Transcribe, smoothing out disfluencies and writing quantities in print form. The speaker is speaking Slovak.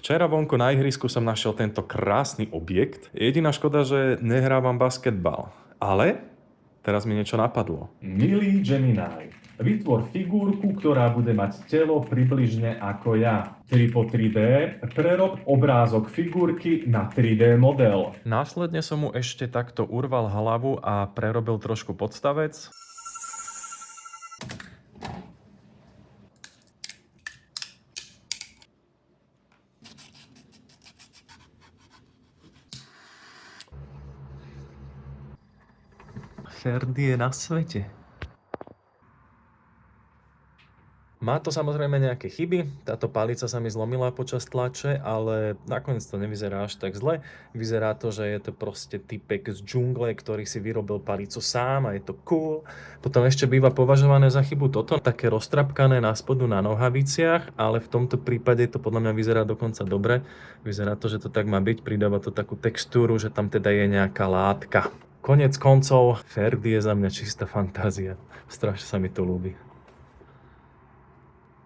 Včera vonku na ihrisku som našiel tento krásny objekt. Jediná škoda, že nehrávam basketbal. Ale teraz mi niečo napadlo. Milý Gemini, vytvor figurku, ktorá bude mať telo približne ako ja. 3x3D, prerob obrázok figurky na 3D model. Následne som mu ešte takto urval hlavu a prerobil trošku podstavec. Ferdy je na svete. Má to samozrejme nejaké chyby, táto palica sa mi zlomila počas tlače, ale nakoniec to nevyzerá až tak zle. Vyzerá to, že je to proste typek z džungle, ktorý si vyrobil palicu sám a je to cool. Potom ešte býva považované za chybu toto, také roztrapkané na spodu na nohaviciach, ale v tomto prípade to podľa mňa vyzerá dokonca dobre. Vyzerá to, že to tak má byť, pridáva to takú textúru, že tam teda je nejaká látka. Konec koncov, Ferdy je za mňa čistá fantázia. Strašne sa mi to ľúbi.